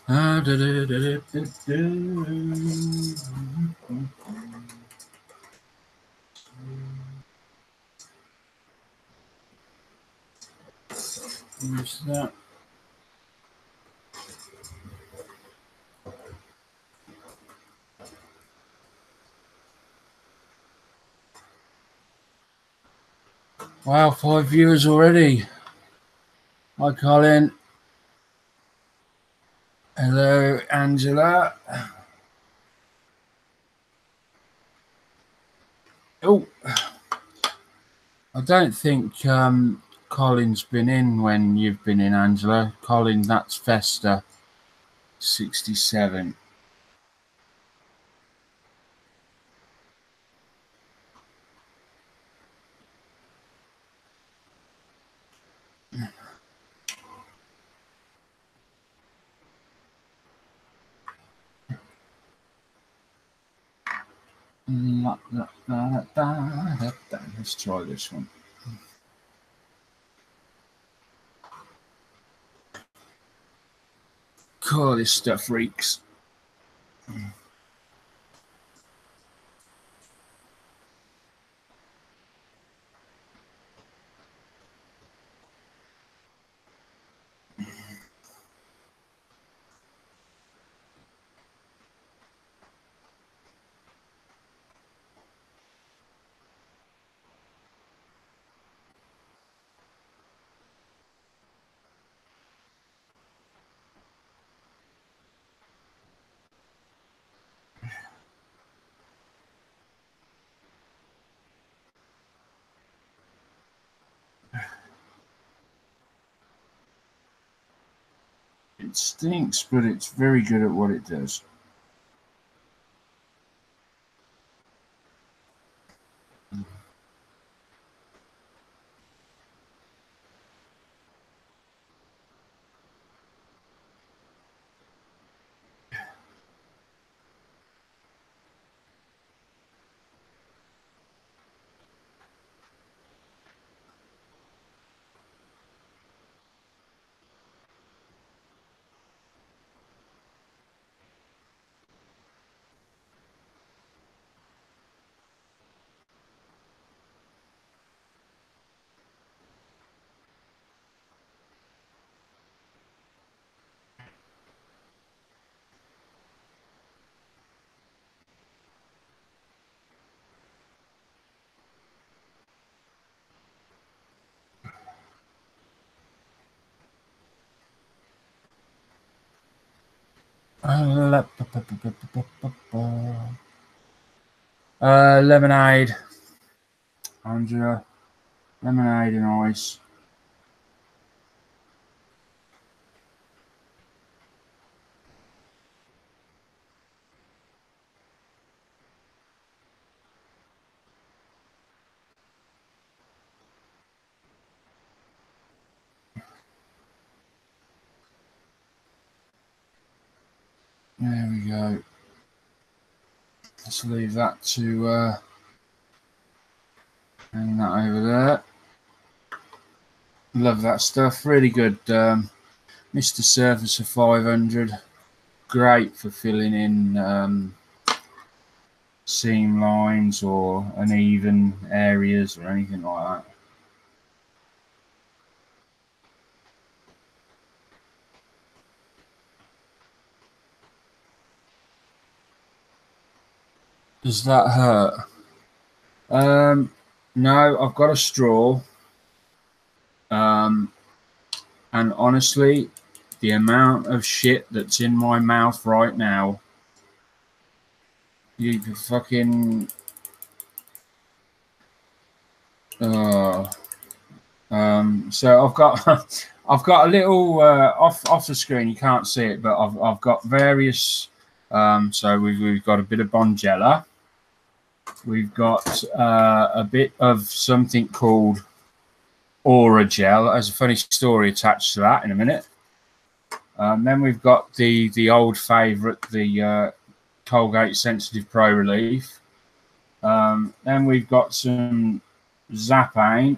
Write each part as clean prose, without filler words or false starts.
Where's that? Wow, 5 viewers already. Hi, Colin. Hello, Angela. Oh, I don't think Colin's been in when you've been in, Angela. Colin, that's Festa 67. Let's try this one. God, this stuff reeks. It stinks, but it's very good at what it does. Lemonade, Angela. Lemonade and ice. There we go. Let's leave that to hang that over there. Love that stuff. Really good. Mr. Surface of 500. Great for filling in seam lines or uneven areas or anything like that. Does that hurt? No, I've got a straw. And honestly, the amount of shit that's in my mouth right now, you can fucking... so I've got I've got a little off the screen, you can't see it, but I've got various so we've got a bit of Bonjela, we've got a bit of something called Aura Gel. There's a funny story attached to that in a minute. Then we've got the old favorite, the Colgate Sensitive Pro Relief. Then we've got some Zapane.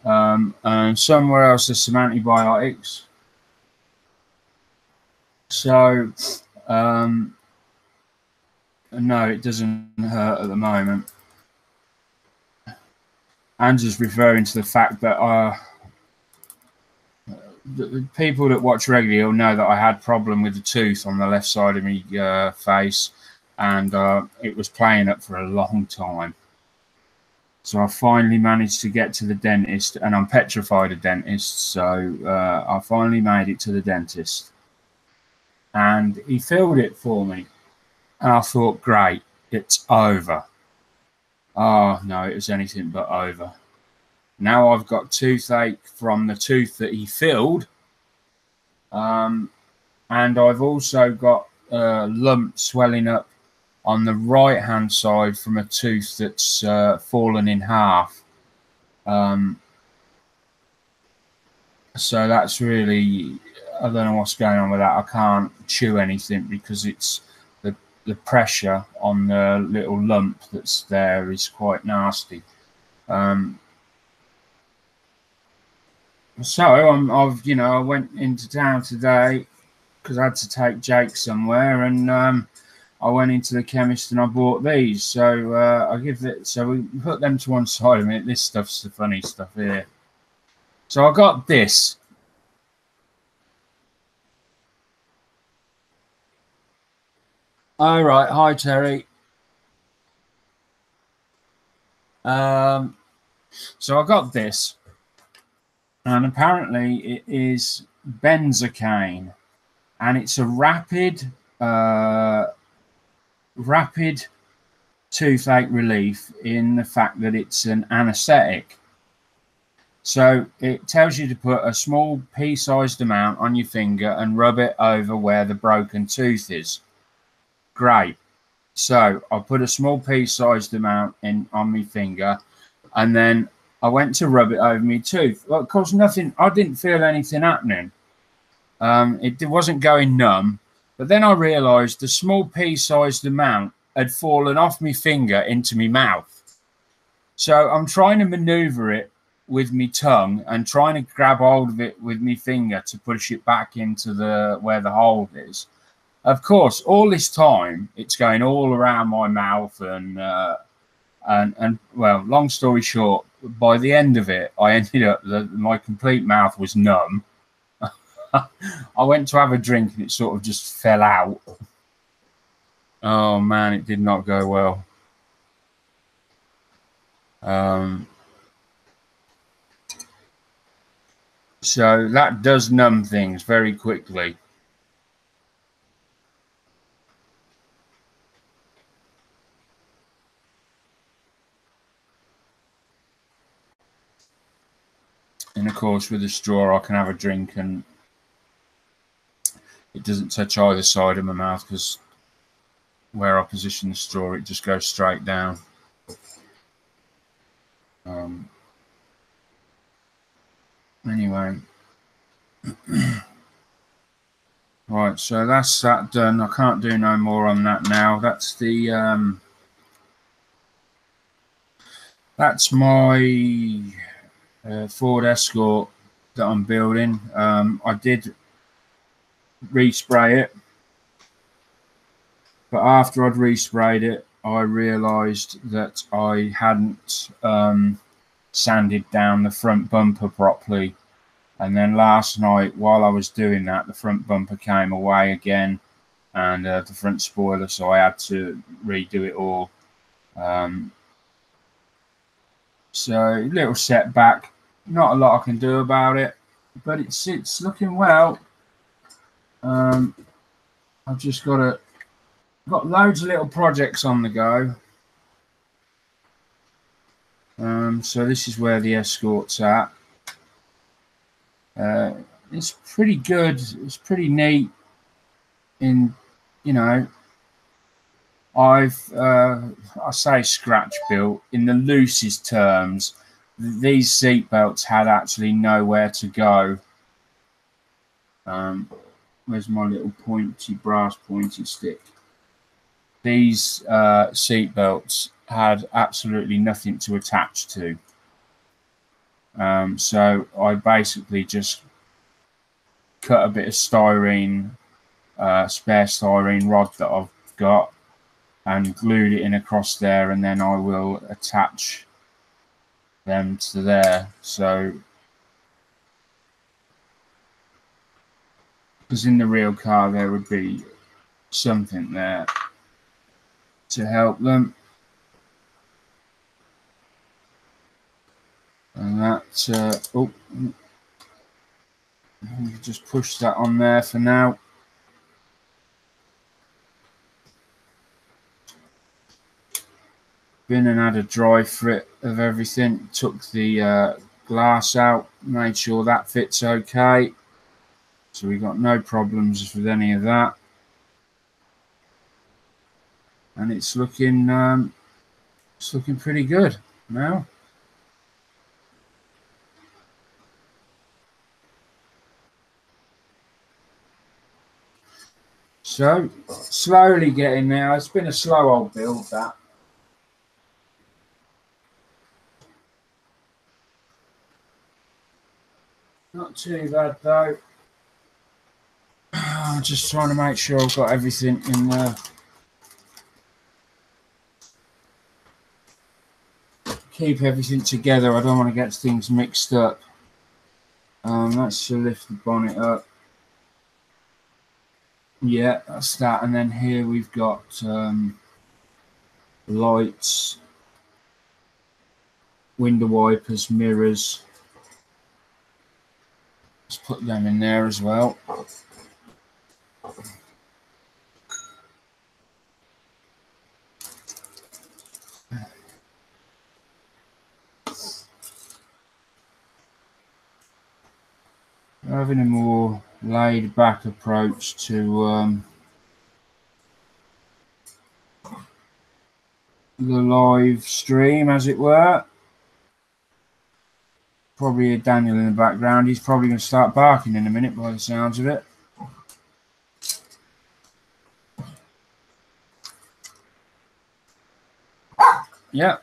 And somewhere else there's some antibiotics. So, no, it doesn't hurt at the moment. I'm just referring to the fact that the people that watch regularly will know that I had a problem with the tooth on the left side of my face, and it was playing up for a long time. So I finally managed to get to the dentist, and I'm petrified of dentists, so I finally made it to the dentist. And he filled it for me, and I thought, great, it's over. Oh, no, it was anything but over. Now I've got toothache from the tooth that he filled, and I've also got a lump swelling up on the right hand side from a tooth that's fallen in half. So that's really, I don't know what's going on with that. I can't chew anything because it's the pressure on the little lump that's there is quite nasty. So I went into town today because I had to take Jake somewhere, and I went into the chemist and I bought these. So we put them to one side a minute. This stuff's the funny stuff here. So I got this. All right, hi Terry. So I got this, and apparently it is benzocaine, and it's a rapid toothache relief in the fact that it's an anesthetic. So it tells you to put a small pea-sized amount on your finger and rub it over where the broken tooth is. Great. So I put a small pea-sized amount on my finger, and then I went to rub it over my tooth. Well, of course, nothing. I didn't feel anything happening. It wasn't going numb. But then I realised the small pea-sized amount had fallen off my finger into my mouth. So I'm trying to manoeuvre it with my tongue and trying to grab hold of it with my finger to push it back into where the hole is. Of course, all this time it's going all around my mouth, and well, long story short, by the end of it, I ended up my complete mouth was numb. I went to have a drink and it sort of just fell out. Oh man, it did not go well. So that does numb things very quickly. And of course, with a straw, I can have a drink and it doesn't touch either side of my mouth, because where I position the straw, it just goes straight down. Anyway, right, so that's that done. I can't do no more on that now. That's the that's my Ford Escort that I'm building. I did respray it, but after I'd resprayed it, I realised that I hadn't sanded down the front bumper properly. And then last night, while I was doing that, the front bumper came away again, and the front spoiler, so I had to redo it all. So a little setback, not a lot I can do about it, but it's looking well. I've just got loads of little projects on the go. So this is where the Escort's at. It's pretty good. It's pretty neat. I say scratch built in the loosest terms. These seat belts had actually nowhere to go. Where's my little brass pointy stick? These seat belts had absolutely nothing to attach to. So I basically just cut a bit of styrene spare styrene rod that I've got and glued it in across there, and then I will attach them to there. So, because in the real car there would be something there to help them. And that, oh, just push that on there for now. Been and had a dry fit of everything, took the glass out, made sure that fits okay. So we got no problems with any of that. And it's looking pretty good now. So slowly getting there. It's been a slow old build, that. Not too bad though. Just trying to make sure I've got everything in there. Keep everything together. I don't want to get things mixed up. Let's just lift the bonnet up. Yeah, that's that. And then here we've got lights, window wipers, mirrors. Let's put them in there as well. Having a more laid back approach to the live stream, as it were. Probably a Daniel in the background. He's probably going to start barking in a minute by the sounds of it. Yeah.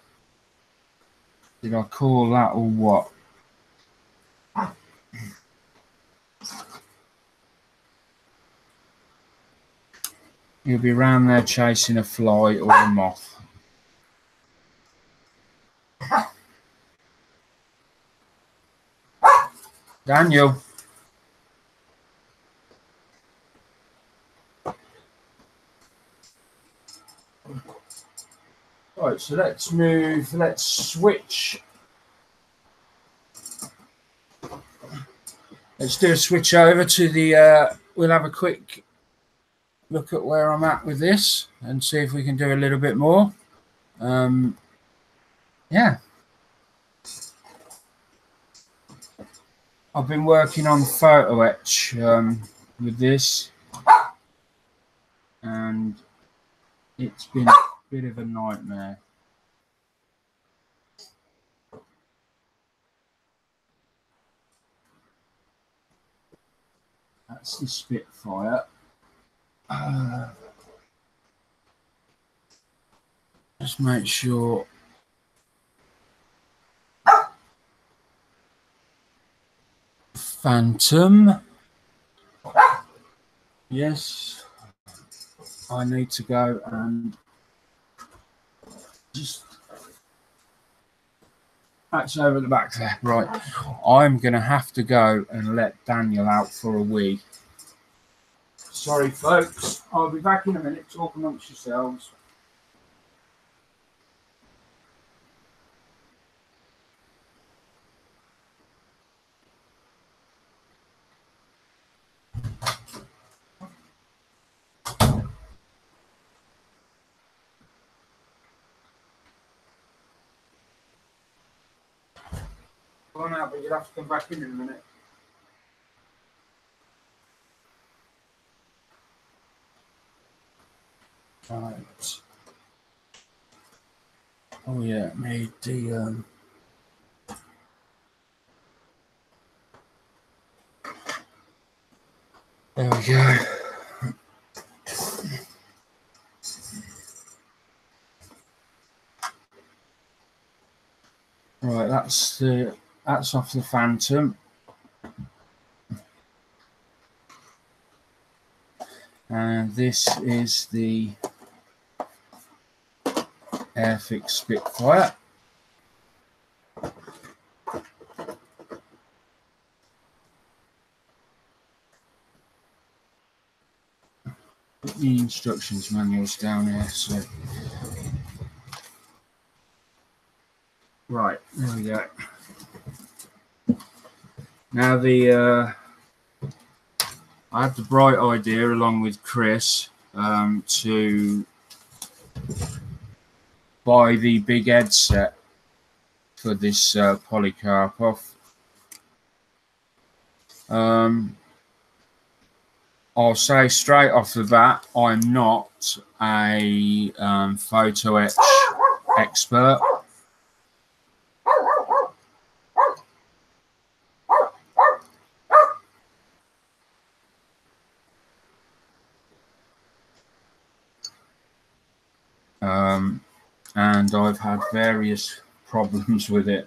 Did I call that or what? He'll be around there chasing a fly or a moth. Daniel. Right, so let's switch. Let's do a switch over to the, we'll have a quick look at where I'm at with this and see if we can do a little bit more. Yeah. I've been working on photo etch with this, and it's been a bit of a nightmare. That's the Spitfire. Just make sure. Phantom. Yes. I need to go and just that's over the back there. Right. I'm going to have to go and let Daniel out for a wee. Sorry, folks. I'll be back in a minute. Talk amongst yourselves. Go on out, but you'll have to come back in a minute. Right. Oh yeah, made the there we go. Right, that's off the Phantom. And this is the Airfix Spitfire. Put the instructions manuals down here. So, right, there we go. Now I had the bright idea, along with Chris, to buy the big headset for this Polycarpov. I'll say straight off the bat, I'm not a photo etch expert. And I've had various problems with it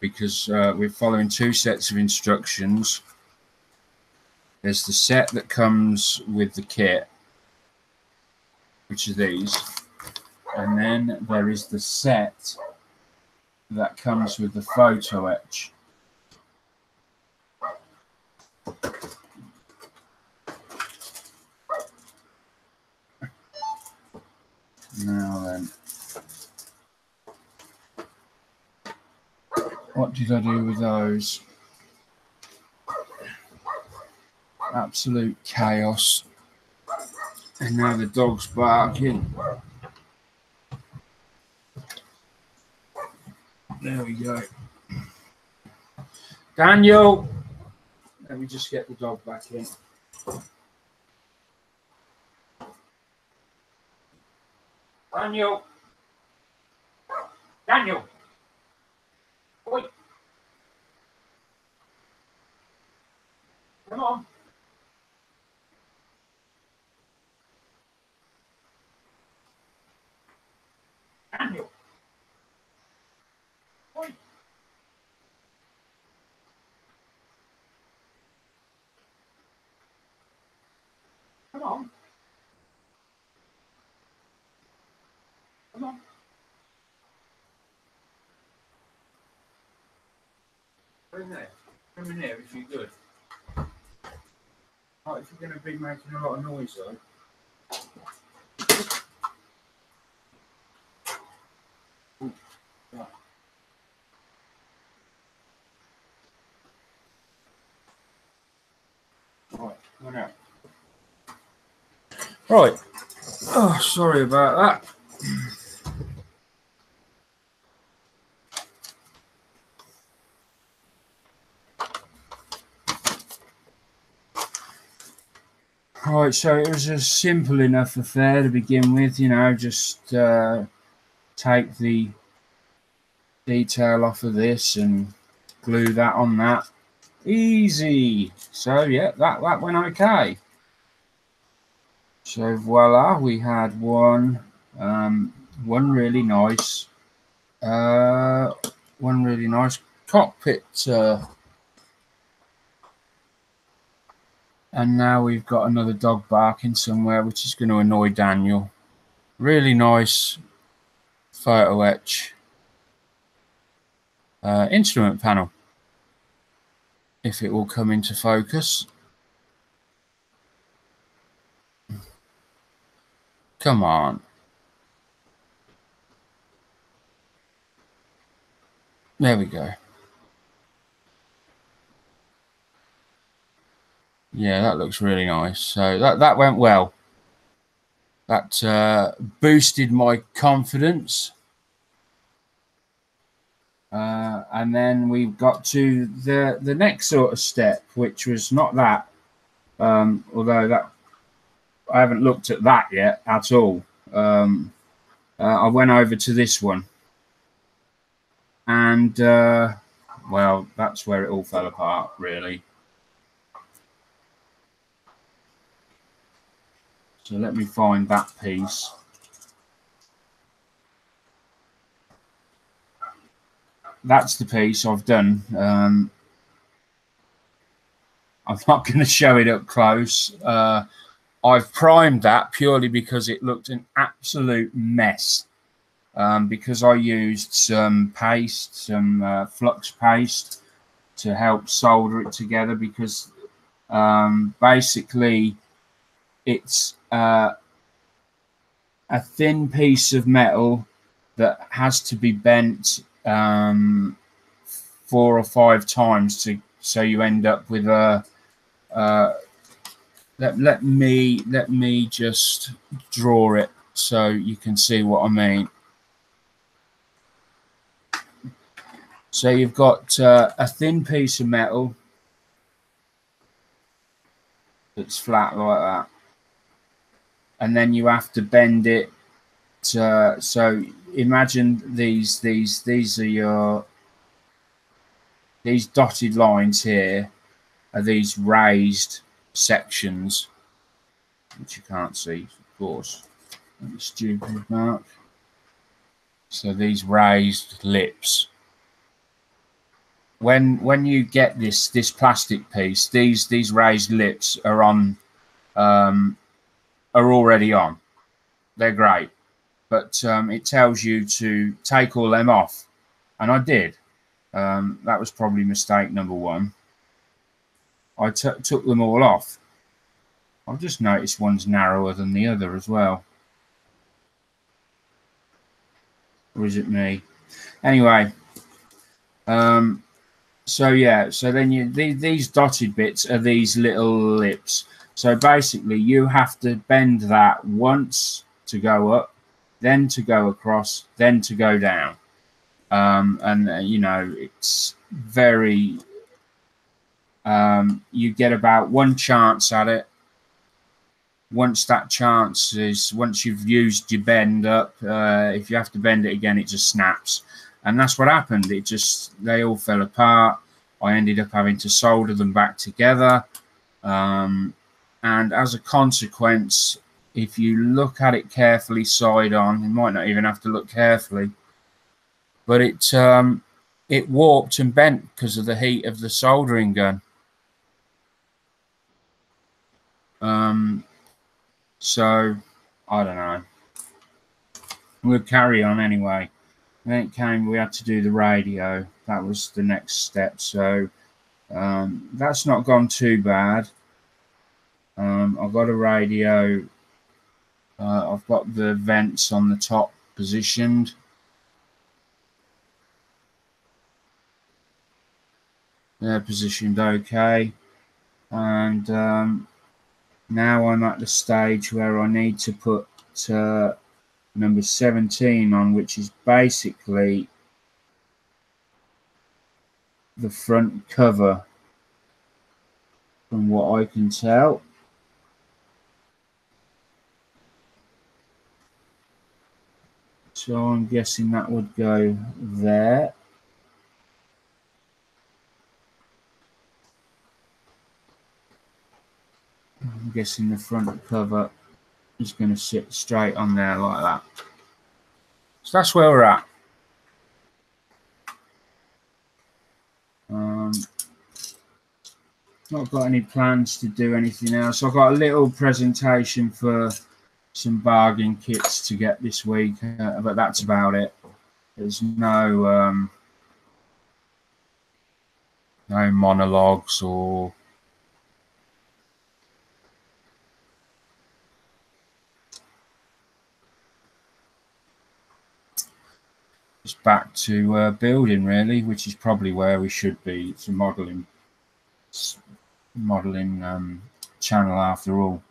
because we're following two sets of instructions. There's the set that comes with the kit, which are these, and then there is the set that comes with the photo etch. Now then, what did I do with those? Absolute chaos. And now the dog's barking. There we go. Daniel! Let me just get the dog back in. Daniel! Daniel! Oi! Come on! Daniel! Oi! Come on! Come on! Come in there. Come in here if you're good. Oh, if you're going to be making a lot of noise though. Ooh, right. Right, come on out. Right. Oh, sorry about that. Right, so it was a simple enough affair to begin with, you know, just take the detail off of this and glue that on that. Easy. So yeah, that went okay. So voila, we had one really nice cockpit, and now we've got another dog barking somewhere, which is going to annoy Daniel. Really nice photo etch instrument panel, if it will come into focus. Come on. There we go. Yeah, that looks really nice. So that went well. That boosted my confidence. And then we've got to the next sort of step, which was not that, although that I haven't looked at that yet at all. I went over to this one, and well, that's where it all fell apart, really. So let me find that piece. That's the piece I've done. I'm not going to show it up close. I've primed that purely because it looked an absolute mess. Because I used some paste, some flux paste to help solder it together, because basically it's a thin piece of metal that has to be bent 4 or 5 times so you end up with a let me just draw it so you can see what I mean. So you've got a thin piece of metal that's flat like that, and then you have to bend it so imagine these are these dotted lines here are these raised sections, which you can't see, of course. Stupid mark. So these raised lips. When you get this plastic piece, these raised lips are on, are already on. They're great, but it tells you to take all them off, and I did. That was probably mistake number 1. I took them all off. I've just noticed one's narrower than the other as well. Or is it me? Anyway, so yeah, so then these dotted bits are these little lips. So basically you have to bend that once to go up, then to go across, then to go down. And you know, it's very, you get about 1 chance at it. Once that chance is, once you've used your bend up, if you have to bend it again, it just snaps. And that's what happened. It just, they all fell apart. I ended up having to solder them back together. And as a consequence, if you look at it carefully side on, you might not even have to look carefully, but it warped and bent because of the heat of the soldering gun. So I don't know. We'll carry on anyway. Then it came, we had to do the radio. That was the next step. So that's not gone too bad. I've got a radio. I've got the vents on the top positioned. They're positioned okay. And now I'm at the stage where I need to put number 17 on, which is basically the front cover from what I can tell. So I'm guessing that would go there. I'm guessing the front cover is going to sit straight on there like that. So that's where we're at. Not got any plans to do anything else. I've got a little presentation for some bargain kits to get this week, but that's about it. There's no no monologues or just back to building really, which is probably where we should be. It's a modeling channel after all.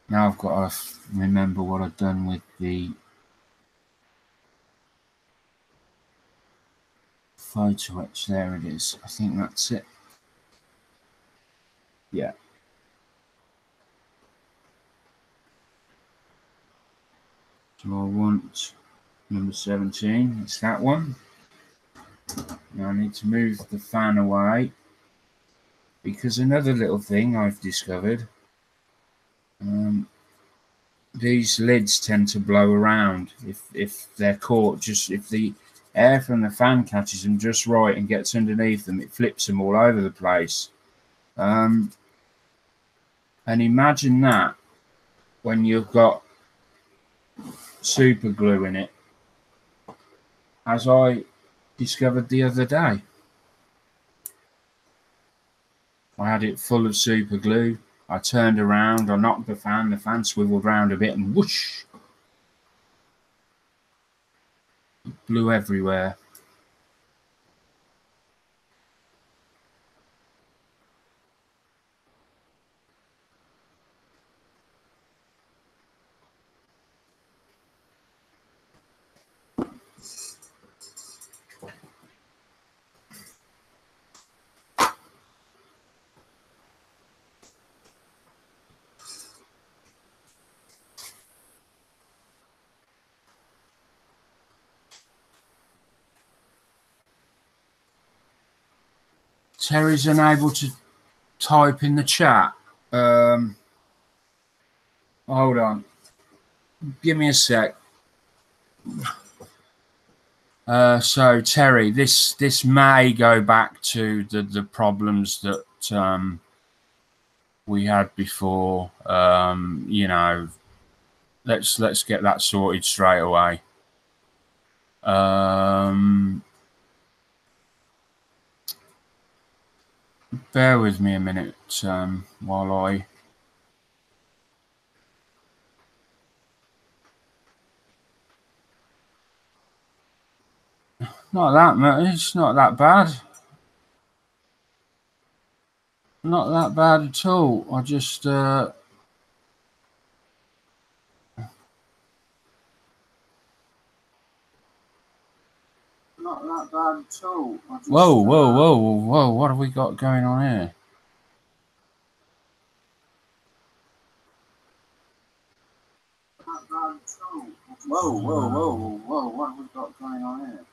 Now I've got to remember what I've done with the photo etch. There it is. I think that's it. Yeah. So I want number 17. It's that one. Now I need to move the fan away, because another little thing I've discovered, these lids tend to blow around if they're caught, just if air from the fan catches them just right and gets underneath them. It flips them all over the place. And imagine that when you've got super glue in it, as I discovered the other day. I had it full of super glue. I turned around, I knocked the fan swiveled round a bit, and whoosh, it blew everywhere. Terry's unable to type in the chat. Hold on. Give me a sec. So Terry, this may go back to the problems that we had before. You know, let's get that sorted straight away. Bear with me a minute while I. Not that much. It's not that bad. Not that bad at all. I just. Not that bad at all. Whoa, whoa, whoa, whoa! What have we got going on here? Whoa, whoa, whoa, whoa! What have we got going on here?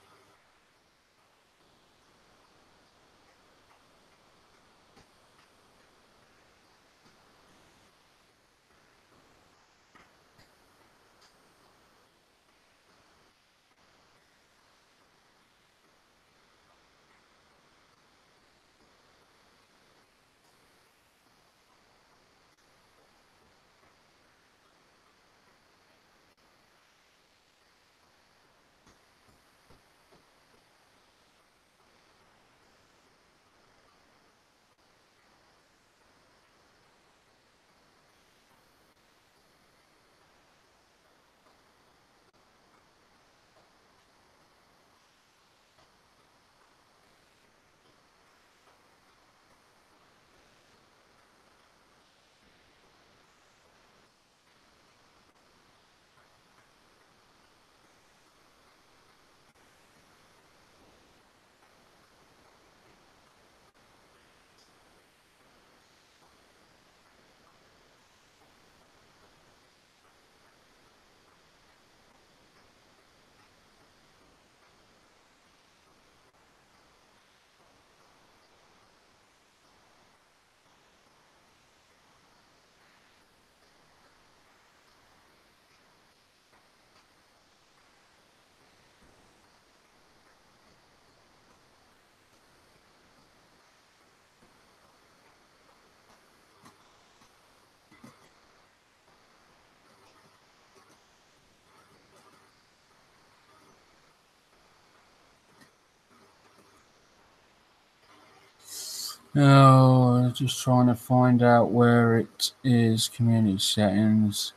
Oh, just trying to find out where it is. Community settings.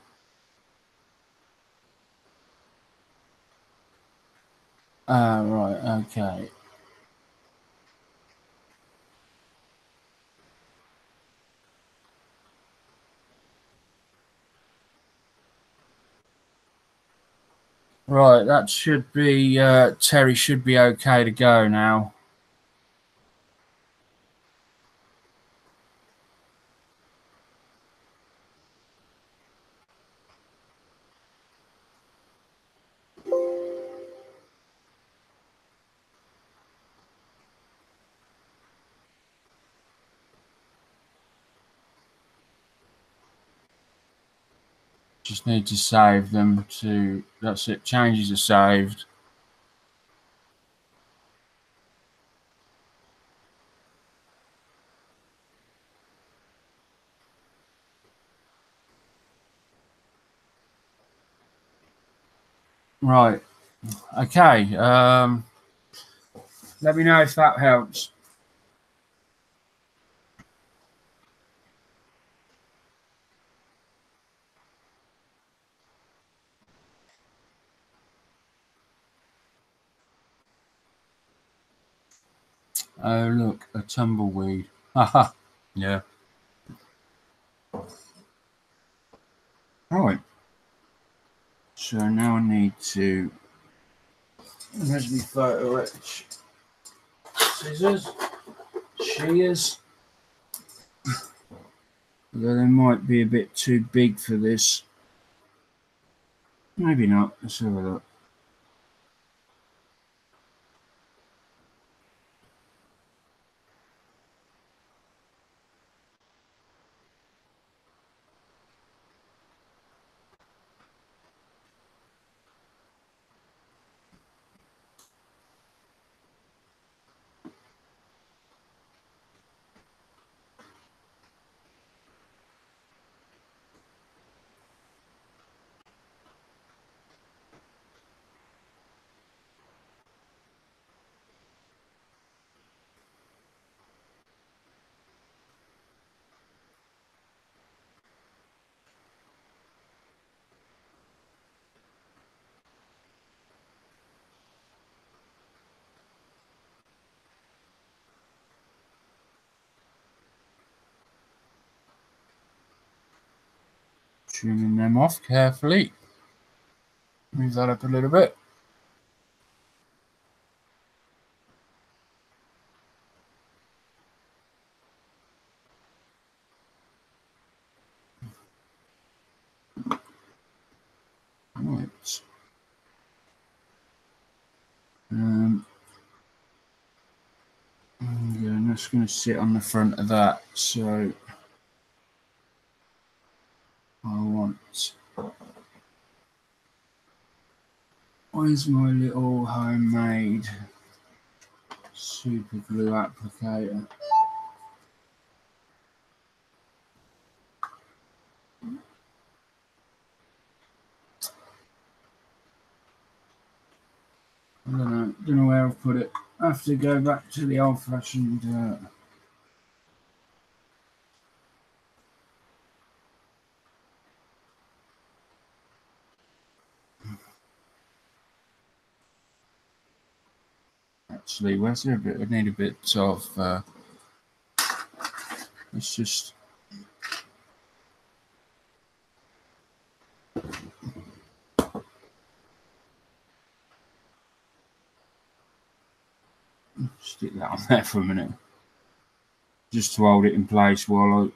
Right, okay. Right, that should be, Terry should be okay to go now. Just need to save them to, that's it, changes are saved. Right. Okay. Let me know if that helps. Oh, look, a tumbleweed. Haha. Yeah. Right. So now I need to. Where's my photo etch? Scissors. Shears. Although they might be a bit too big for this. Maybe not. Let's have a look. Trimming them off carefully. Move that up a little bit. Right. And that's going to sit on the front of that. So I want. Where's my little homemade super glue applicator? I don't know where I've put it. I have to go back to the old-fashioned. Actually, where's there a bit? I need a bit of. Let's just. Stick that on there for a minute, just to hold it in place while I.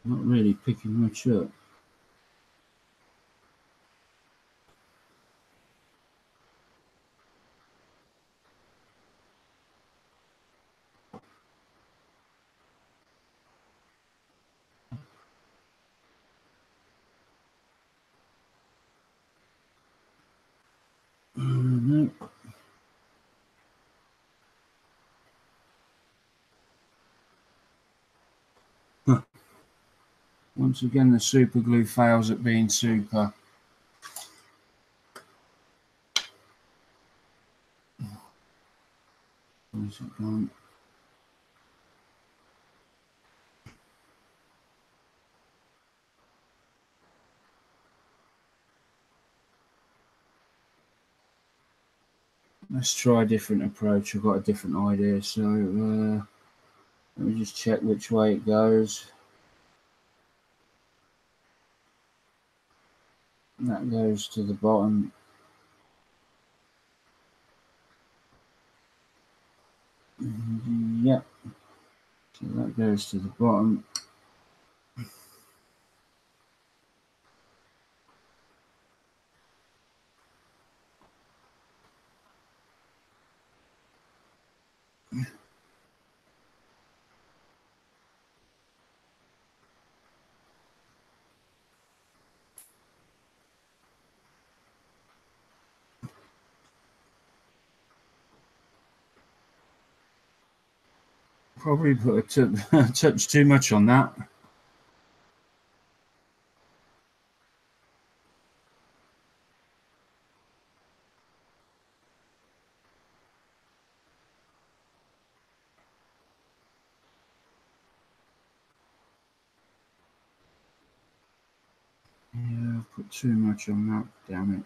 Not really picking much up. No. Once again, the super glue fails at being super. Where's it gone? Let's try a different approach. I've got a different idea. So let me just check which way it goes. That goes to the bottom. Yep. So that goes to the bottom. Probably put a touch too much on that. Yeah, I've put too much on that. Damn it.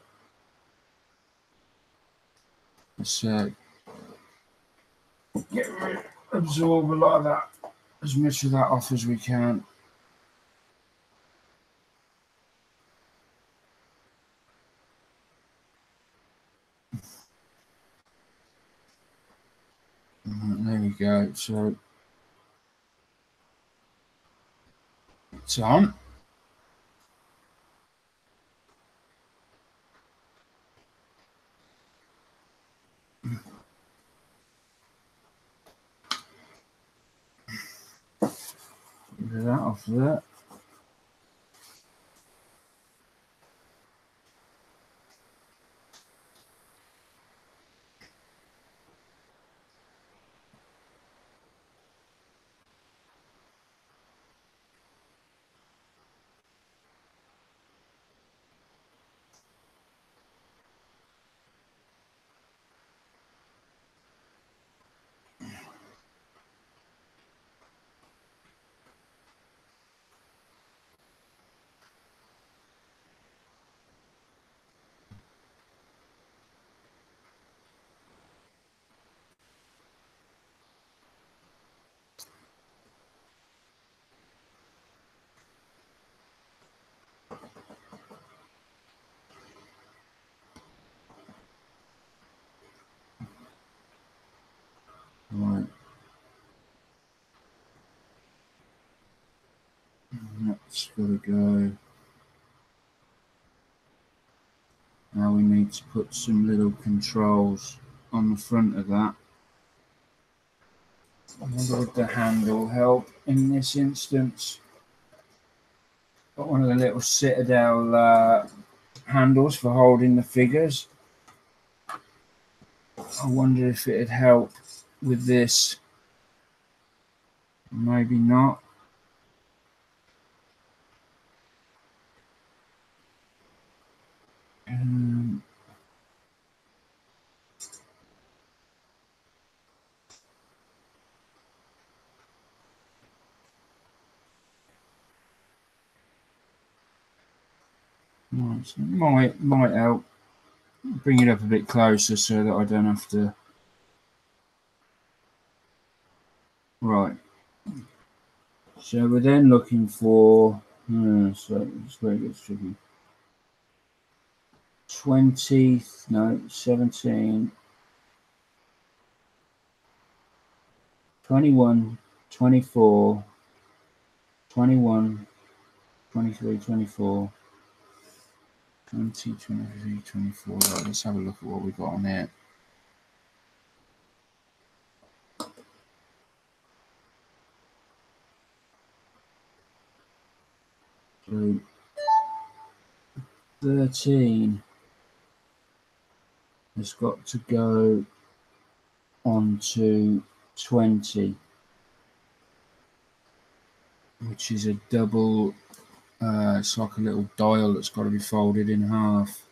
Let's absorb a lot of that, as much of that off as we can. There we go. So it's on. Get that off there. Right. That's got to go. Now we need to put some little controls on the front of that. I wonder would the handle help in this instance. Got one of the little Citadel handles for holding the figures. I wonder if it'd help with this. Maybe not. So it might help. Bring it up a bit closer so that I don't have to. Right. So we're then looking for. So it's where it gets tricky. 20, no, 17, 21, 24, 21, 23, 24, 20, 23, 24. Right, let's have a look at what we've got on there. So 13 has got to go on to 20, which is a double. It's like a little dial that's got to be folded in half.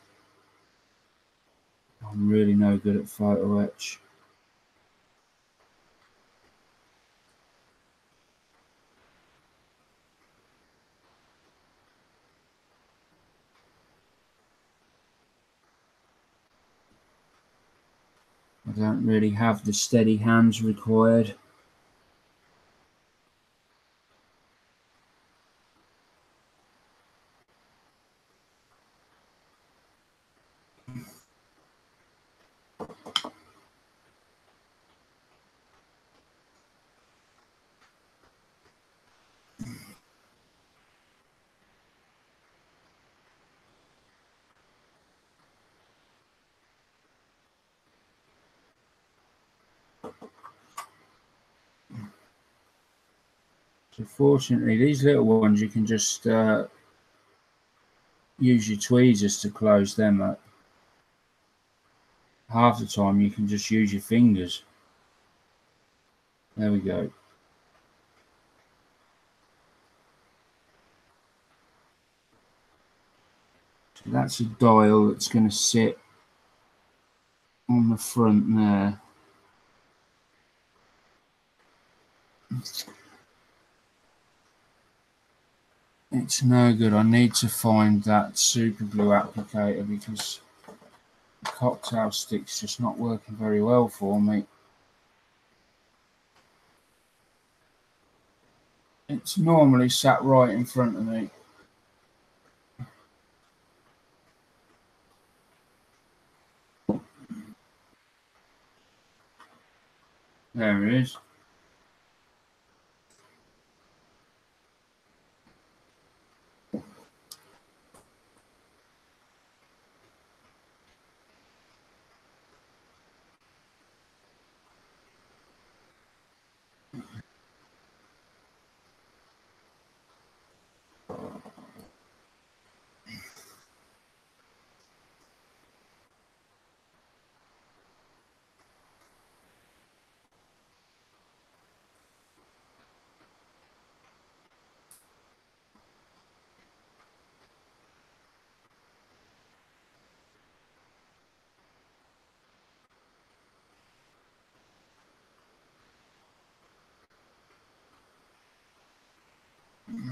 I'm really no good at photo etch. I don't really have the steady hands required. So fortunately, these little ones, you can just use your tweezers to close them up. Half the time, you can just use your fingers. There we go. So that's a dial that's going to sit on the front there. It's no good. I need to find that super glue applicator because the cocktail stick's just not working very well for me. It's normally sat right in front of me. There it is.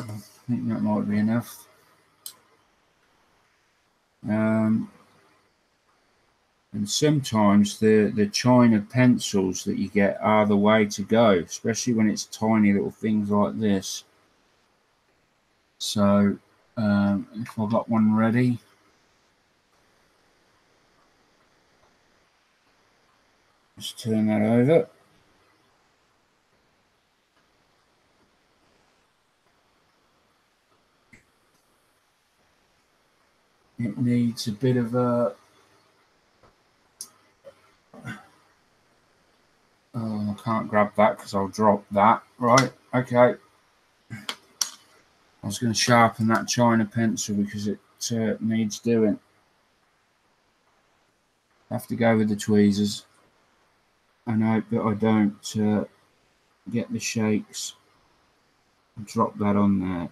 I think that might be enough. And sometimes the China pencils that you get are the way to go, especially when it's tiny little things like this. So if I've got one ready, just turn that over. It needs a bit of a... Oh, I can't grab that because I'll drop that. Right, okay. I was going to sharpen that China pencil because it needs doing. I have to go with the tweezers. And I hope that I don't get the shakes. Drop that on there.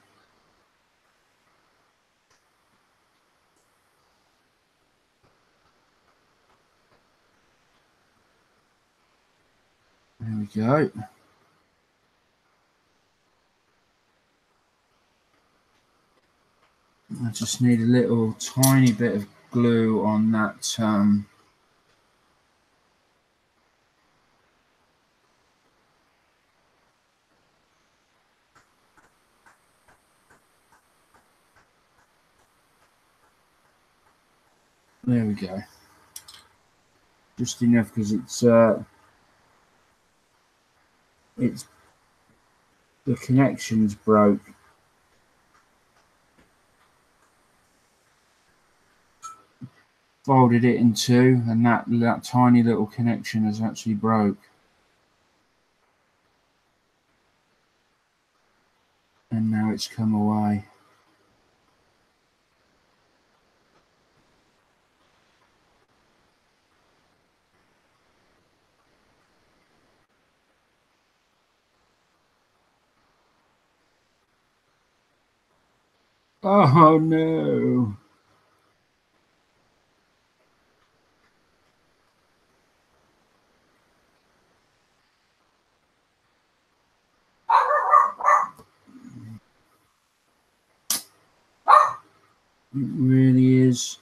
There we go. I just need a little tiny bit of glue on that. There we go. Just enough because it's the connection's broke. Folded it in two, and that tiny little connection has actually broke. And now it's come away. Oh no! It really is.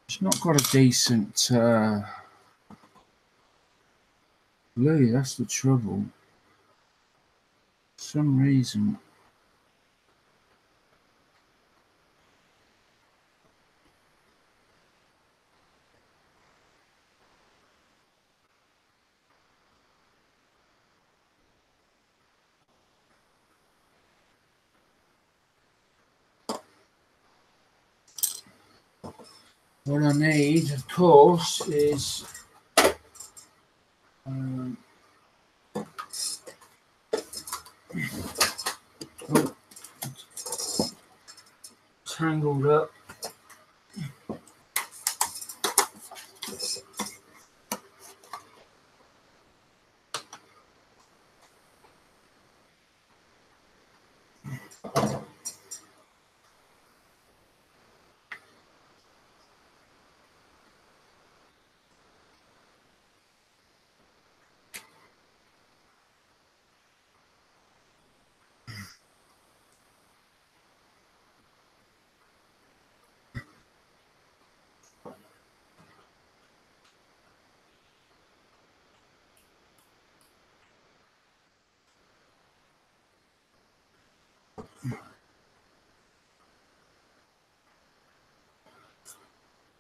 It's not got a decent glue, that's the trouble. For some reason. What I need, of course, is oh, tangled up.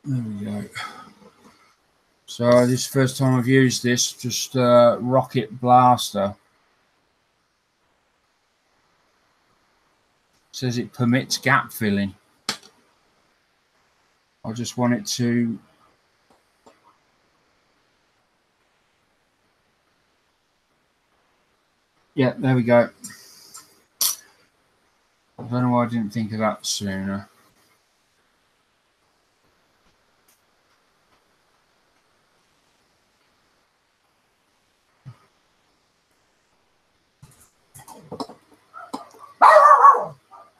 There we go. So this is the first time I've used this, just rocket blaster. It says it permits gap filling. I just want it to yeah, there we go. I don't know why I didn't think of that sooner.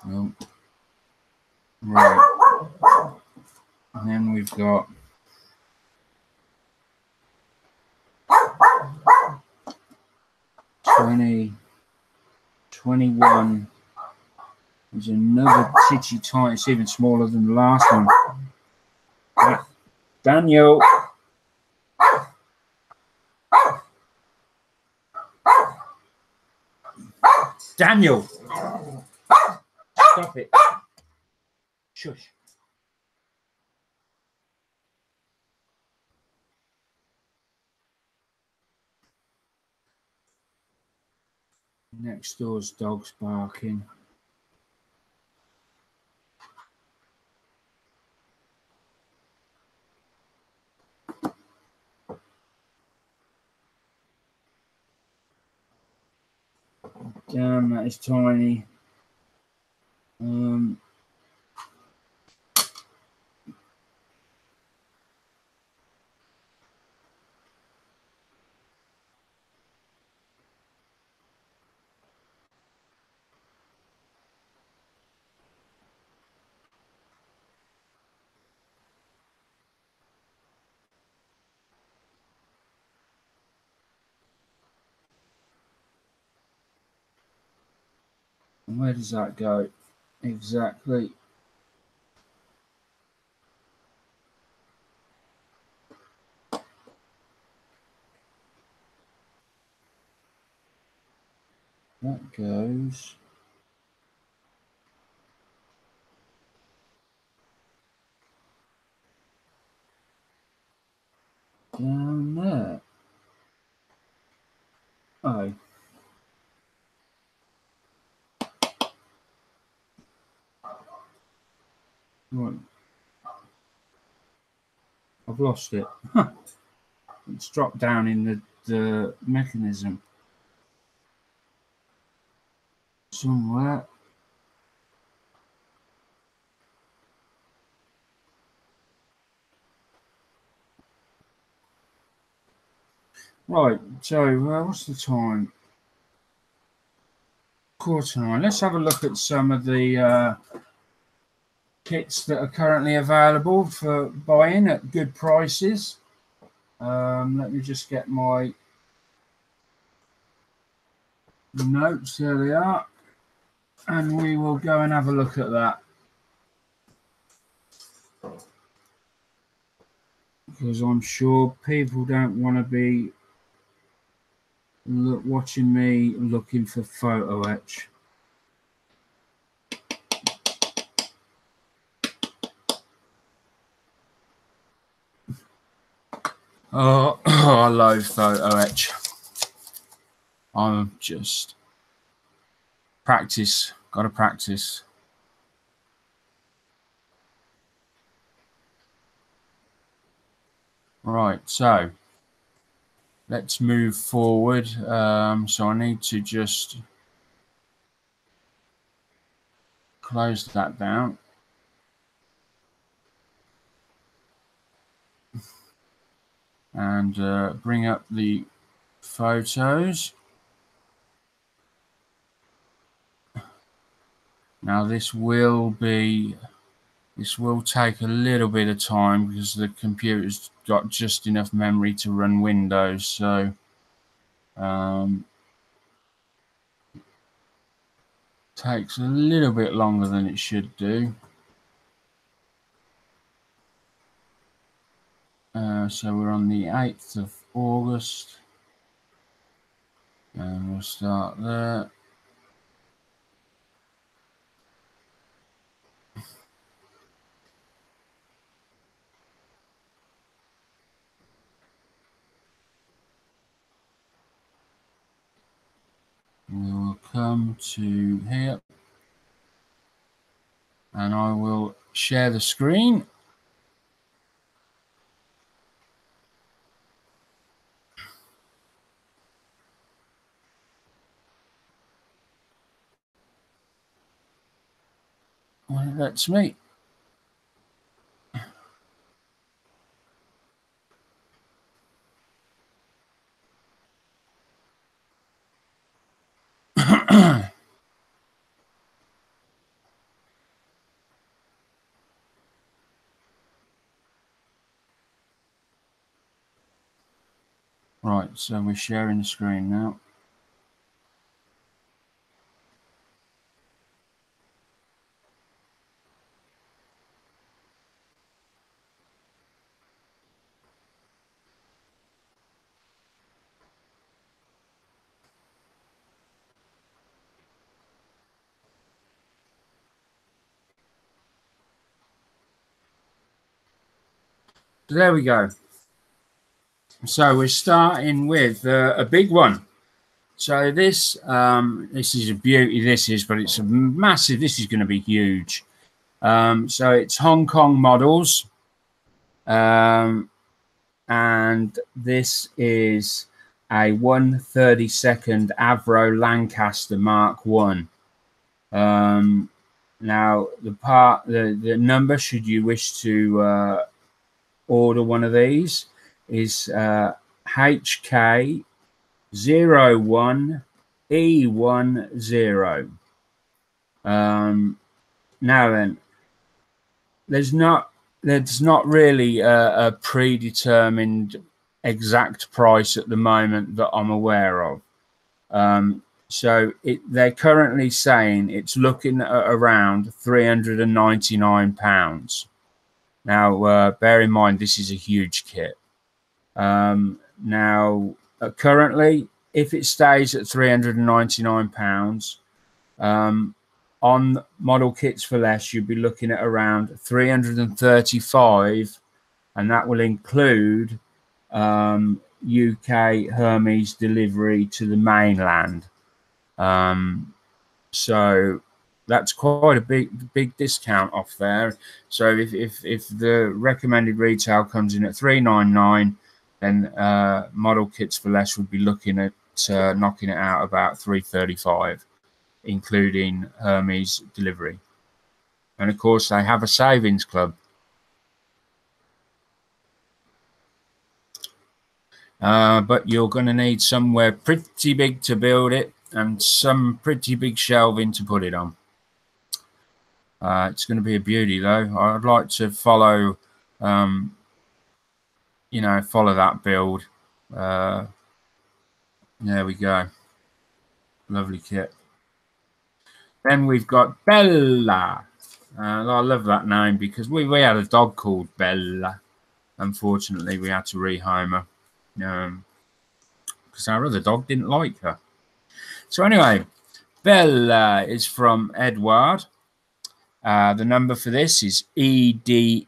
Oh. Right. And then we've got 20, 21. There's another titchy tiny, it's even smaller than the last one. Daniel. Daniel. Stop it. Shush. Next door's dog's barking. Damn, that is tiny. Where does that go? Exactly. That goes down there. Oh. Right. I've lost it. It's dropped down in the mechanism somewhere. Right, so what's the time? 9:15. Let's have a look at some of the kits that are currently available for buying at good prices. Let me just get my notes. There they are. And we will go and have a look at that. Because I'm sure people don't want to be watching me looking for photo etch. Oh, I love photo etch. I'm just practice. Gotta practice. Right, so let's move forward. So I need to just close that down. And bring up the photos. Now this will take a little bit of time because the computer's got just enough memory to run Windows, so takes a little bit longer than it should do. So we're on the 8th of August, and we'll start there. We will come to here, and I will share the screen. Well, it lets me. Right, so we're sharing the screen now. So there we go. So we're starting with a big one. So this is a beauty. This is, but it's a massive. This is going to be huge. So it's Hong Kong models, and this is a 1/32 Avro Lancaster Mark 1. Now the number, should you wish to order one of these, is HK 01E10. Now then, there's not really a predetermined exact price at the moment that I'm aware of. So they're currently saying it's looking at around £399. Now, bear in mind, this is a huge kit. Now, currently, if it stays at £399, on model kits for less, you'd be looking at around 335, and that will include UK Hermes delivery to the mainland. So that's quite a big discount off there. So if the recommended retail comes in at £399, then model kits for less would be looking at knocking it out about £335, including Hermes delivery. And of course, they have a savings club. But you're going to need somewhere pretty big to build it and some pretty big shelving to put it on. It's going to be a beauty, though. I'd like to follow, follow that build. There we go. Lovely kit. Then we've got Bella. I love that name because we had a dog called Bella. Unfortunately, we had to rehome her because our other dog didn't like her. So anyway, Bella is from Edward. The number for this is EDK,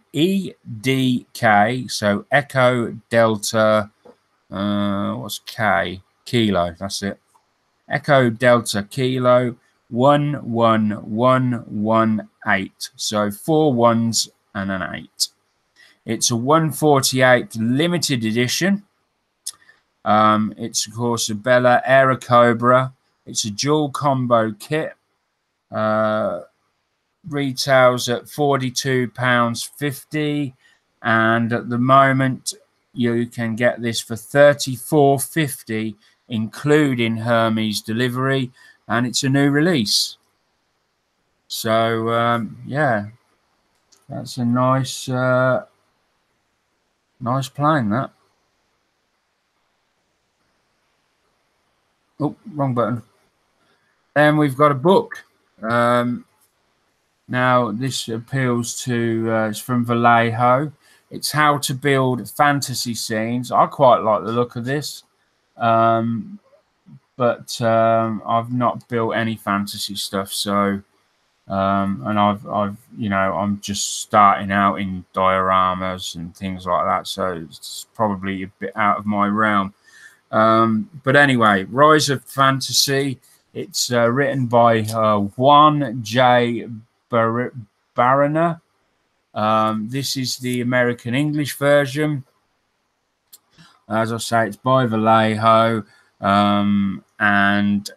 so Echo Delta, what's K? Kilo, that's it. Echo Delta Kilo 11118. So 4 1s and an 8. It's a 148 limited edition. It's of course a Bella Aera Cobra. It's a dual combo kit. Retails at £42.50, and at the moment you can get this for $34.50, including Hermes delivery, and it's a new release. So yeah, that's a nice nice plane, that. Oh, wrong button. Then we've got a book. Now, this appeals to, it's from Vallejo. It's How to Build Fantasy Scenes. I quite like the look of this, but I've not built any fantasy stuff. So, and I've, you know, I'm just starting out in dioramas and things like that. So it's probably a bit out of my realm. But anyway, Rise of Fantasy. It's written by Juan J. Barriner. This is the American English version. As I say, it's by Vallejo, and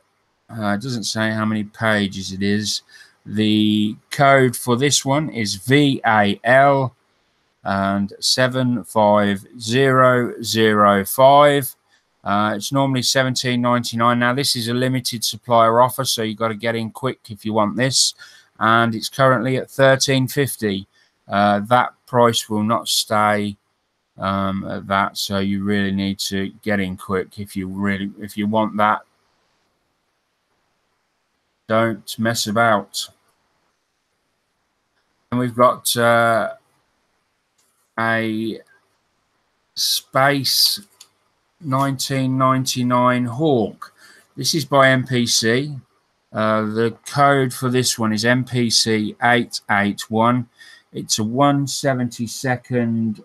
it doesn't say how many pages it is. The code for this one is VAL and 75005. It's normally $17.99. Now, this is a limited supplier offer, so you've got to get in quick if you want this. And it's currently at $13.50. That price will not stay at that, so you really need to get in quick if you want that. Don't mess about. And we've got a Space 1999 Hawk. This is by MPC. The code for this one is MPC 881. It's a 1/72nd.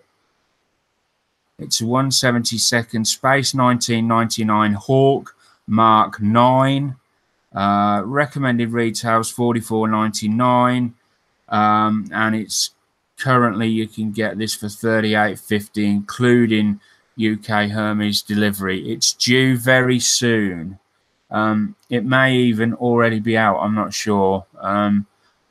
It's a 1/72nd Space 1999 Hawk Mark 9. Recommended retails $44.99, and it's currently, you can get this for $38.50, including UK Hermes delivery. It's due very soon. It may even already be out. I'm not sure. The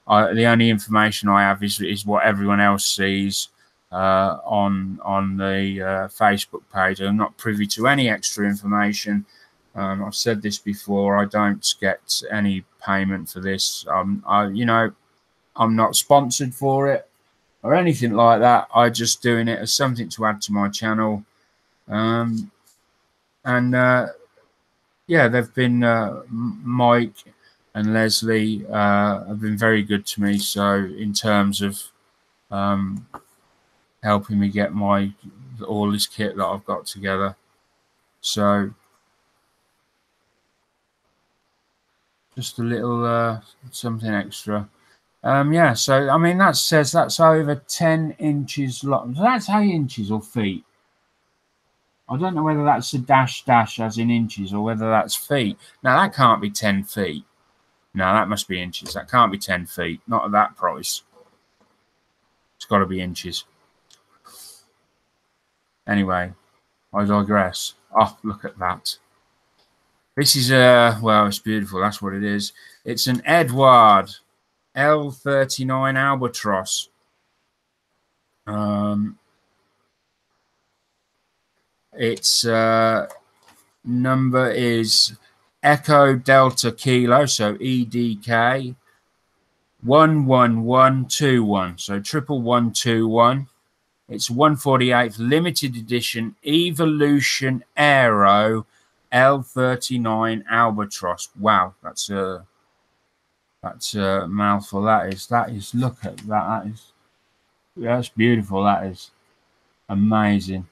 only information I have is what everyone else sees on the Facebook page. I'm not privy to any extra information. I've said this before. I don't get any payment for this. You know, I'm not sponsored for it or anything like that. I'm just doing it as something to add to my channel. Yeah, they've been Mike and Leslie have been very good to me. So in terms of helping me get all this kit that I've got together. So just a little something extra. Yeah, so I mean, that says that's over 10 inches long. So that's 8 inches or feet. I don't know whether that's a dash as in inches or whether that's feet. Now, that can't be 10 feet. No, that must be inches. That can't be 10 feet. Not at that price. It's got to be inches. Anyway, I digress. Oh, look at that. This is well, it's beautiful. That's what it is. It's an Edward L39 Albatross. Its number is Echo Delta Kilo, so EDK 11121, so 11121. It's 148th limited edition Evolution Aero L39 Albatross. Wow, that's a mouthful. That is. Look at that. That's beautiful. That is amazing.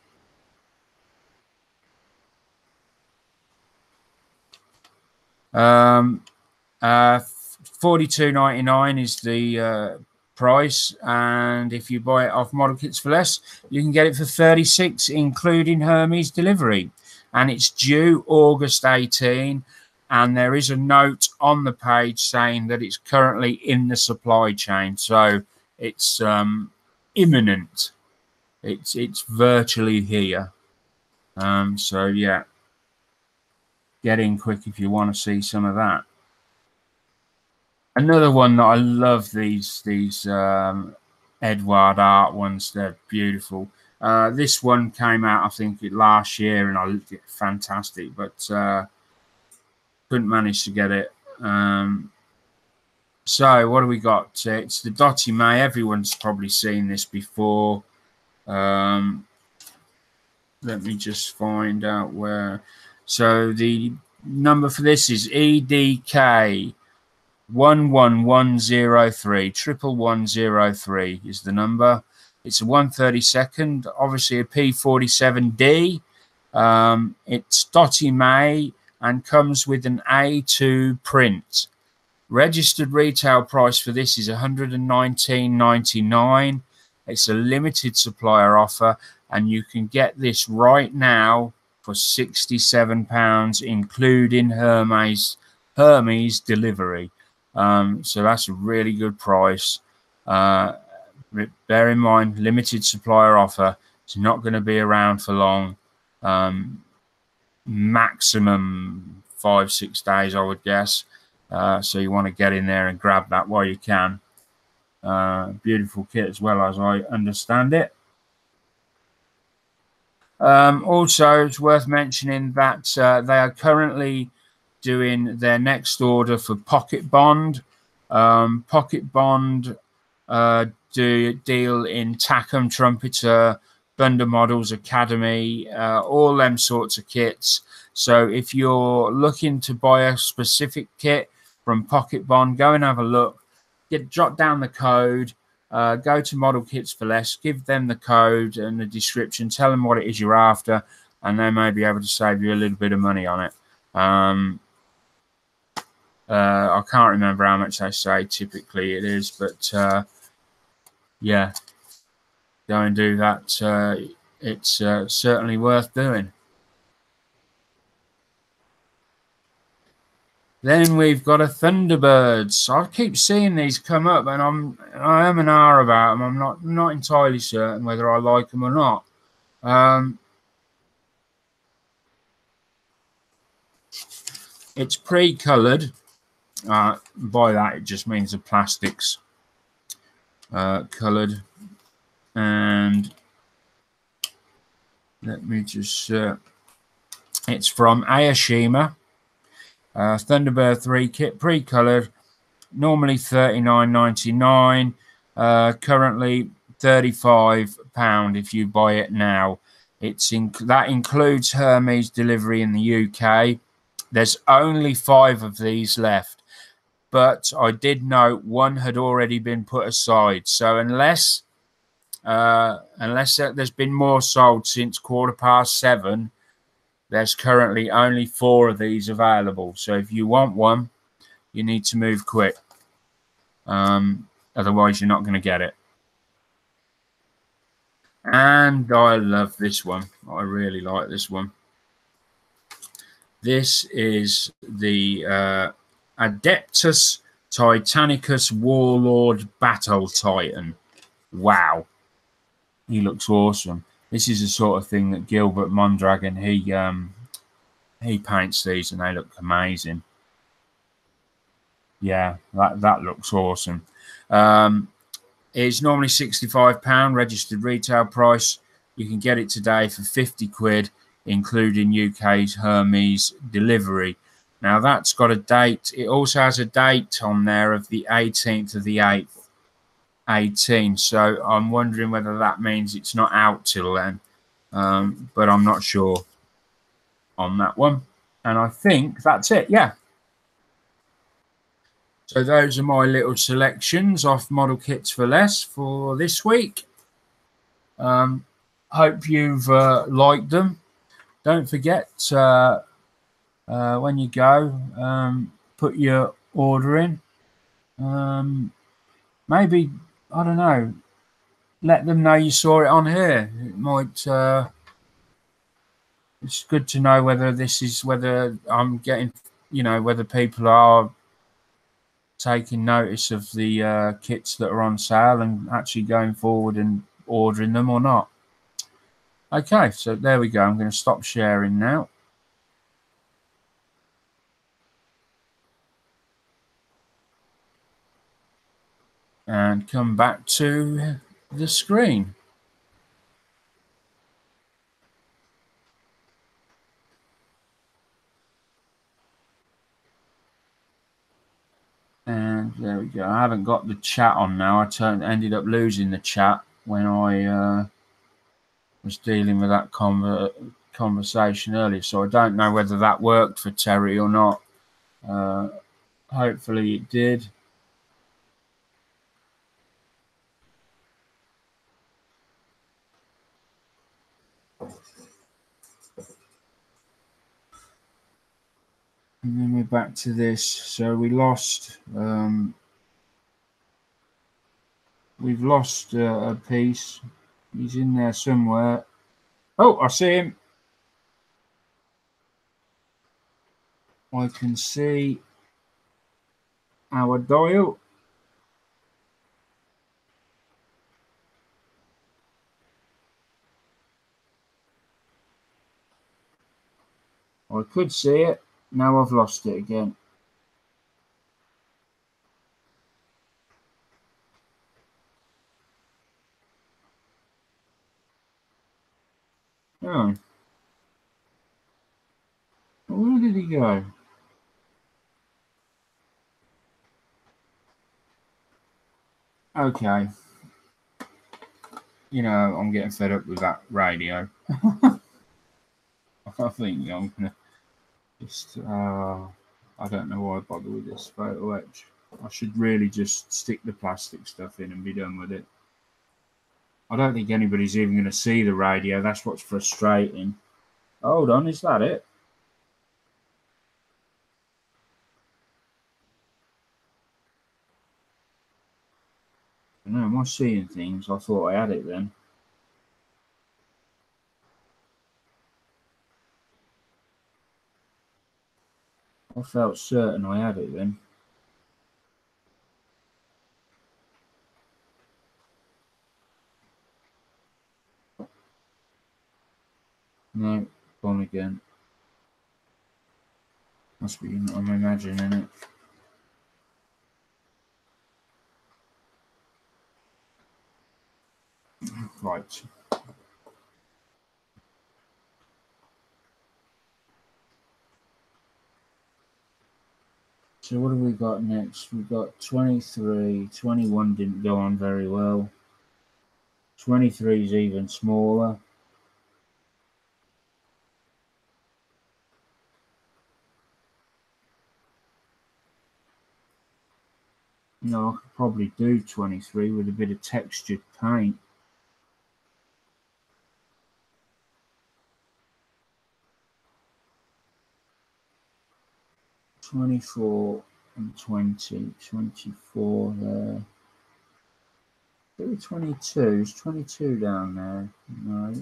$42.99 is the price, and if you buy it off Model Kits for Less, you can get it for $36, including Hermes delivery, and it's due August 18. And there is a note on the page saying that it's currently in the supply chain, so it's imminent. it's virtually here. So yeah, get in quick if you want to see some of that. Another one that I love, these Edward art ones. They're beautiful. This one came out, I think, last year, and I looked it fantastic, but couldn't manage to get it. So what do we got? It's the Dottie May. Everyone's probably seen this before. Let me just find out where. So the number for this is EDK 11103. 11103 is the number. It's a 132nd, obviously a P47D. It's Dottie May and comes with an A2 print. Registered retail price for this is $119.99. It's a limited supplier offer, and you can get this right now for £67, including Hermes delivery. So that's a really good price. Bear in mind, limited supplier offer. It's not going to be around for long. Maximum 5-6 days, I would guess. So you want to get in there and grab that while you can. Beautiful kit as well, as I understand it. Also, it's worth mentioning that they are currently doing their next order for Pocket Bond. Pocket Bond do deal in Tackham, Trumpeter, Thunder Models, Academy, all them sorts of kits. So if you're looking to buy a specific kit from Pocket Bond, go and have a look. Jot down the code. Go to Model Kits for Less, give them the code and the description, tell them what it is you're after, and they may be able to save you a little bit of money on it. I can't remember how much they say typically it is, but yeah, go and do that. It's certainly worth doing. Then we've got a Thunderbirds. I keep seeing these come up, and I am an hour about them. I'm not entirely certain whether I like them or not. It's pre-coloured. By that, it just means the plastic's coloured. And let me just. It's from Ayashima. Thunderbird 3 kit, pre-coloured, normally $39.99, currently £35 if you buy it now. That includes Hermes delivery in the UK. There's only 5 of these left, but I did note one had already been put aside. So unless there's been more sold since 7:15, there's currently only 4 of these available. So if you want one, you need to move quick. Otherwise, you're not going to get it. And I love this one. I really like this one. This is the Adeptus Titanicus Warlord Battle Titan. Wow. He looks awesome. This is the sort of thing that Gilbert Mondragon, he paints these and they look amazing. Yeah, that looks awesome. It's normally £65 registered retail price. You can get it today for 50 quid, including UK's Hermes delivery. Now that's got a date. It also has a date on there of the 18th of the 8th. 18, so I'm wondering whether that means it's not out till then, but I'm not sure on that one. And I think that's it. Yeah, so those are my little selections off Model Kits for Less for this week. Hope you've liked them. Don't forget when you go, put your order in. Maybe, I don't know, let them know you saw it on here. It might, it's good to know whether I'm getting, whether people are taking notice of the kits that are on sale and actually going forward and ordering them or not. Okay, so there we go. I'm going to stop sharing now. And come back to the screen. And there we go. I haven't got the chat on now. I ended up losing the chat when I was dealing with that conversation earlier. So I don't know whether that worked for Terry or not. Hopefully it did. And then we're back to this. So we lost. We've lost a piece. He's in there somewhere. Oh, I see him. I can see our dial. I could see it. Now I've lost it again. Oh. Where did he go? Okay. You know, I'm getting fed up with that radio. I think I'm going to just... I don't know why I bother with this photo etch. I should really just stick the plastic stuff in and be done with it. I don't think anybody's even going to see the radio. That's what's frustrating. Hold on, is that it? No, am I seeing things? I thought I had it then. I felt certain I had it then. No, gone again. Must be, I'm imagining it. Right. So what have we got next? We've got 23. 21 didn't go on very well. 23 is even smaller. No, I could probably do 23 with a bit of textured paint. 24 and 20. 24 there. 22. Is 22 down there? No.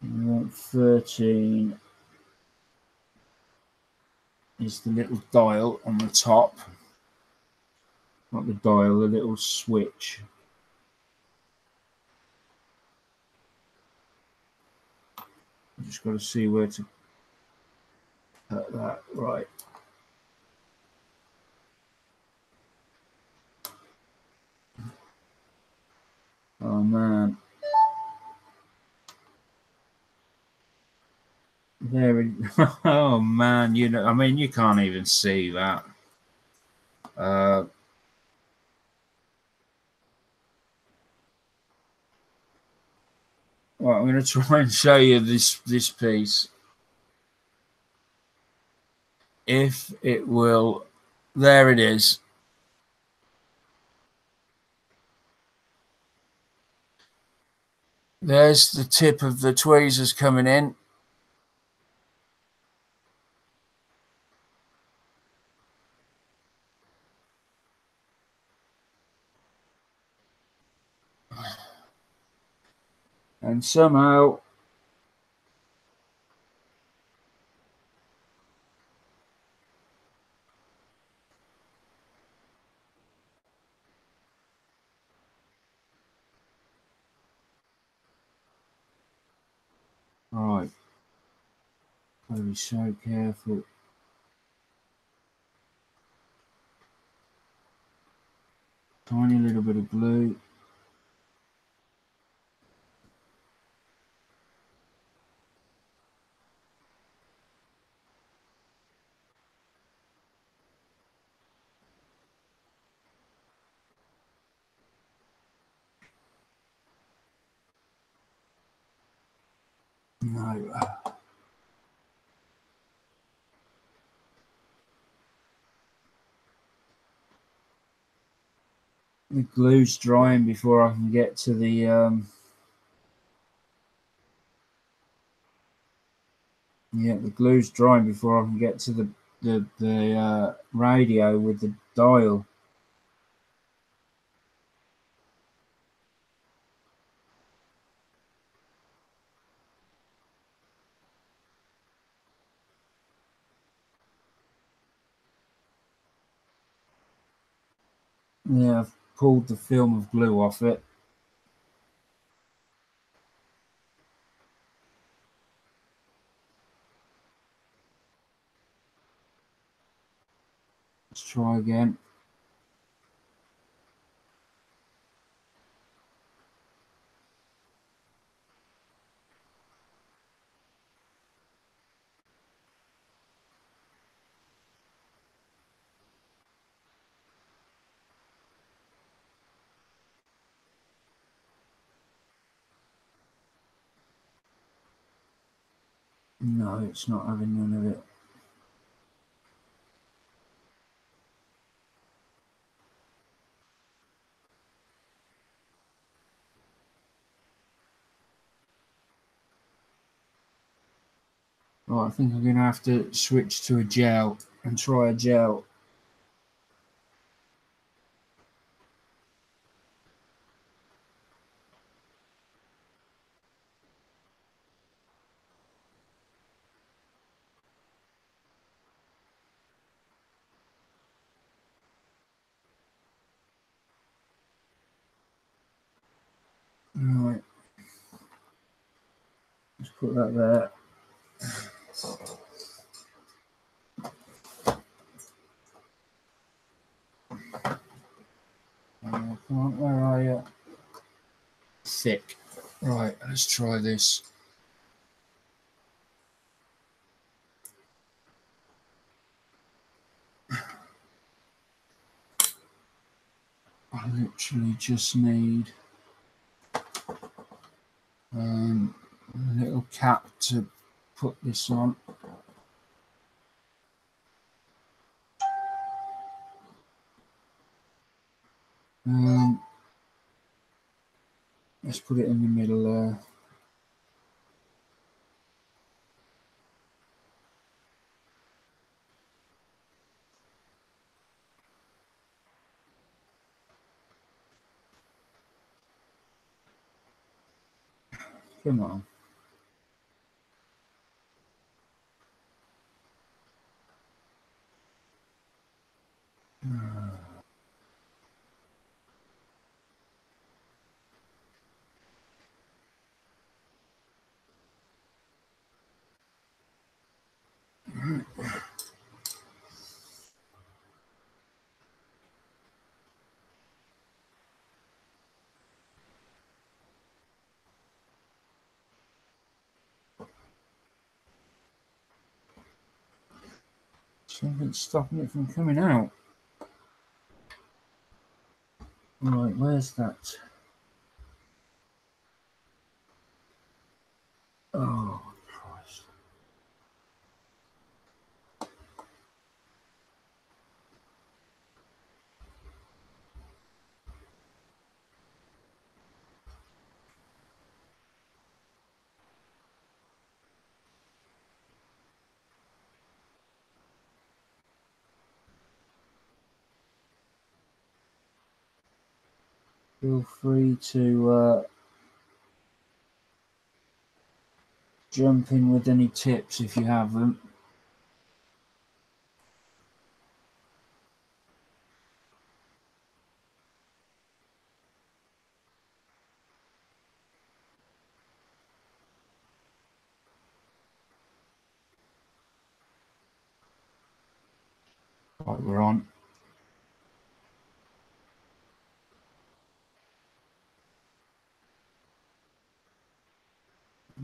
We want 13 is the little dial on the top. Not the dial, the little switch. I just got to see where to put that. Right. Oh man. There it, oh man, you know, I mean, you can't even see that. Well, I'm going to try and show you this piece. If it will, there it is. There's the tip of the tweezers coming in. And somehow Right, gotta be so careful. Tiny little bit of glue. No. The glue's drying before I can get to the yeah, the glue's drying before I can get to the radio with the dial. Yeah, I've pulled the film of glue off it. Let's try again. No, it's not having none of it. Right, I think I'm going to have to switch to a gel and try a gel. Right, let's put that there. Come on, where are you? Thick. Right, let's try this. I literally just need a little cap to put this on. Let's put it in the middle there. Come on. Something's stopping it from coming out. Right, where's that? Oh, Christ. Feel free to jump in with any tips if you have them. Right, we're on.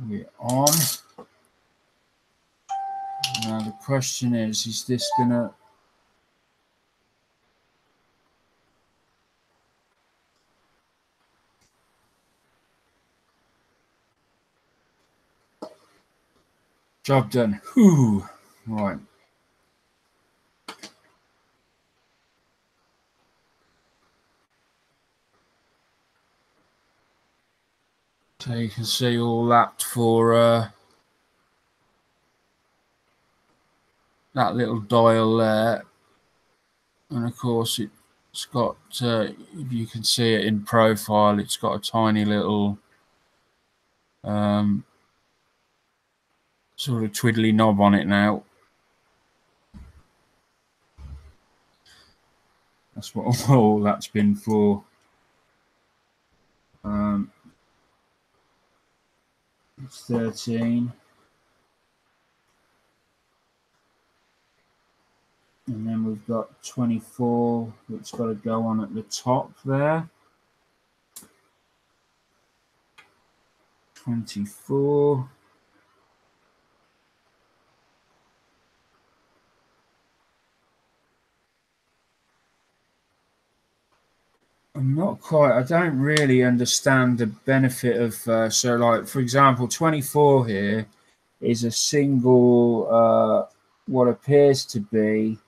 We're on. Now the question is this gonna... Job done. Whew. Right. So you can see all that for that little dial there. And of course it's got, if you can see it in profile, it's got a tiny little sort of twiddly knob on it now. That's what all that's been for. It's 13. And then we've got 24, which got to go on at the top there. 24. I'm not quite, I don't really understand the benefit of, so like, for example, 24 here is a single, what appears to be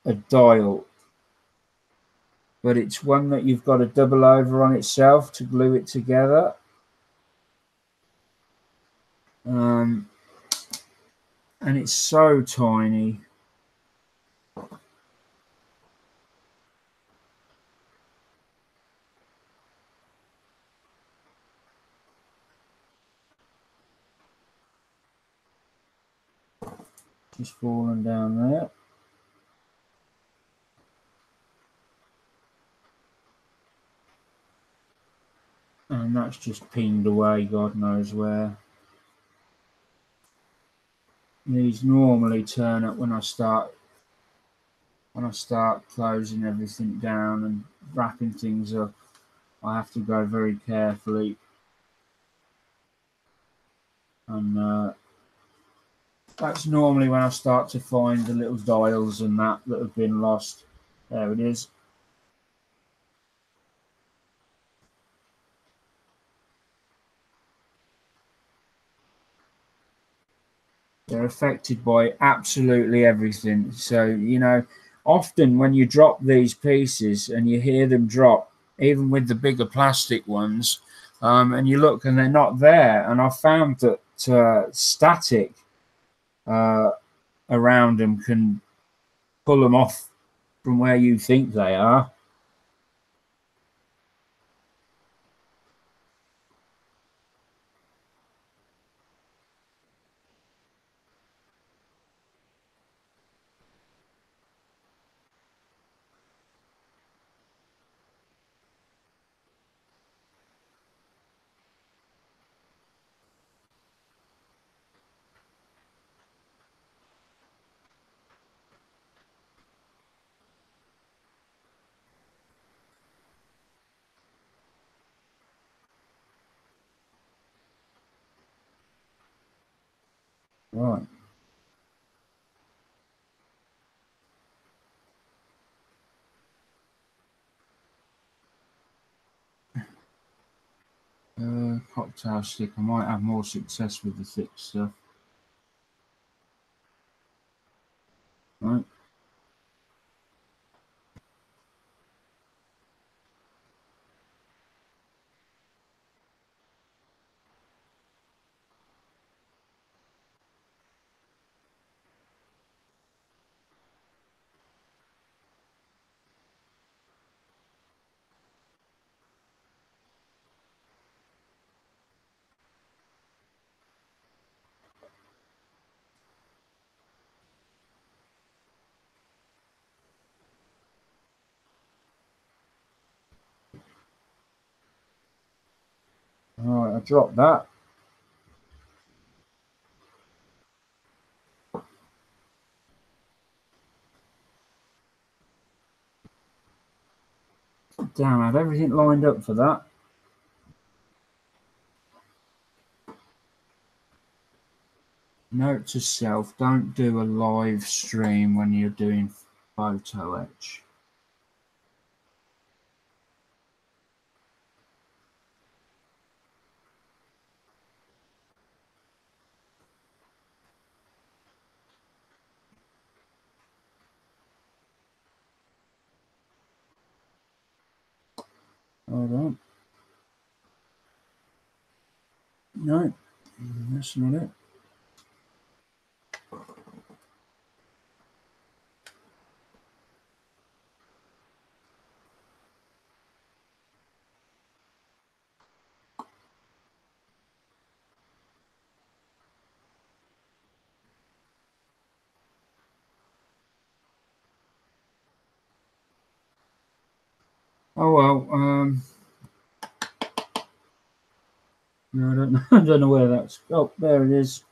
a dial, but it's one that you've got to double over on itself to glue it together. And it's so tiny. Just falling down there. And that's just pinged away, God knows where. These normally turn up when I start closing everything down and wrapping things up. I have to go very carefully, and that's normally when I start to find the little dials and that have been lost. There it is. They're affected by absolutely everything. So, you know, often when you drop these pieces and you hear them drop, even with the bigger plastic ones, and you look and they're not there. And I found that static around them can pull them off from where you think they are. Right. Cocktail stick. I might have more success with the thick stuff. Right. All right, I dropped that. Damn, I had everything lined up for that. Note to self, don't do a live stream when you're doing photo etch. Hold on. No, that's not it. Oh well, no, I don't know. I don't know where that's. Oh, there it is.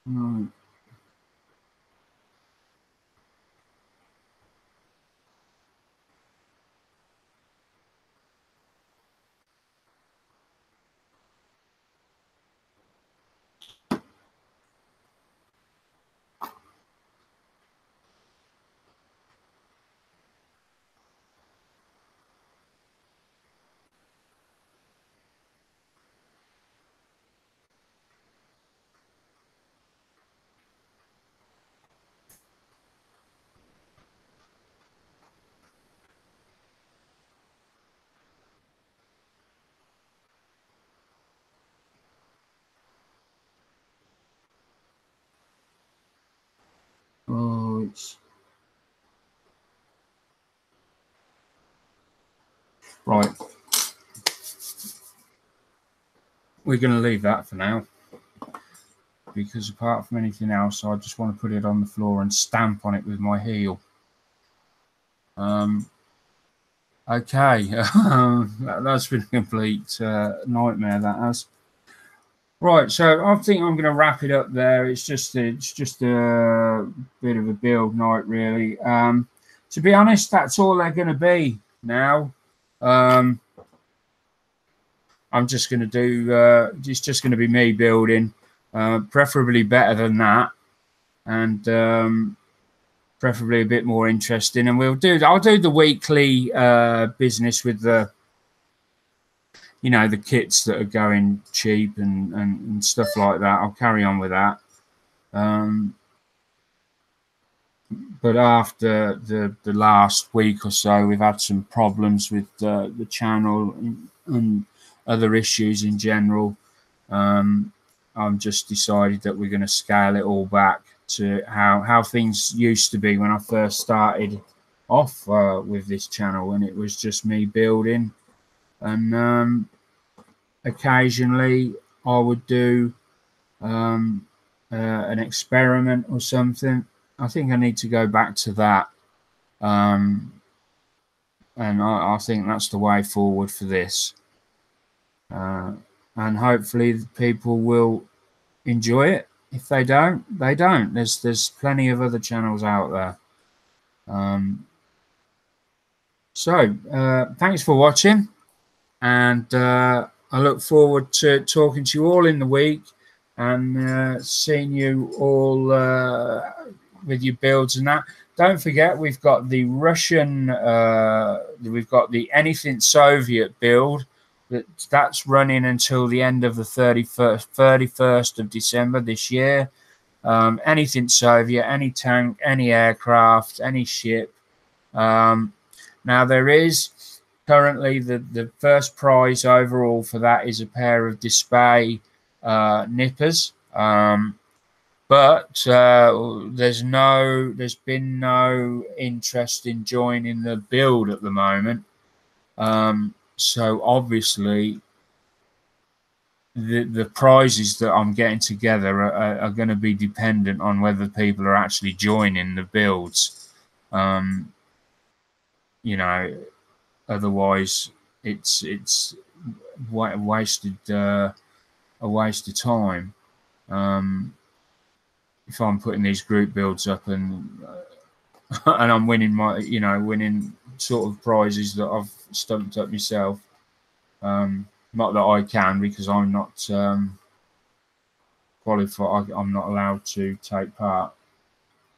Right. Oh, it's right. We're going to leave that for now, because apart from anything else, I just want to put it on the floor and stamp on it with my heel. Okay, that's been a complete nightmare, that has. Right, so I think I'm going to wrap it up there. It's just a bit of a build night, really. To be honest, that's all they're going to be now. I'm just going to do. It's just going to be me building, preferably better than that, and preferably a bit more interesting. And I'll do the weekly business with the, you know, the kits that are going cheap and stuff like that. I'll carry on with that. But after the last week or so, we've had some problems with the channel and other issues in general. I've just decided that we're going to scale it all back to how things used to be when I first started off with this channel, and it was just me building, and occasionally I would do an experiment or something. I think I need to go back to that, and I think that's the way forward for this, and hopefully people will enjoy it. If they don't, they don't. There's plenty of other channels out there. So thanks for watching, and I look forward to talking to you all in the week and seeing you all with your builds and that. Don't forget, we've got the Russian, we've got the Anything Soviet build That's running until the end of the 31st of December this year. Anything Soviet, any tank, any aircraft, any ship. Now there is currently the first prize overall for that is a pair of Display nippers. But there's been no interest in joining the build at the moment. So obviously the prizes that I'm getting together are going to be dependent on whether people are actually joining the builds. You know, otherwise it's a waste of time. If I'm putting these group builds up and and I'm winning sort of prizes that I've stumped up myself. Not that I can, because I'm not qualified. I'm not allowed to take part.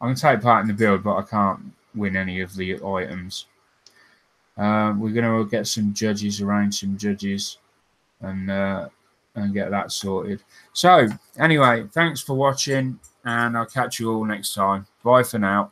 I can take part in the build, but I can't win any of the items. We're going to get some judges, arrange some judges, and get that sorted. So anyway, thanks for watching, and I'll catch you all next time. Bye for now.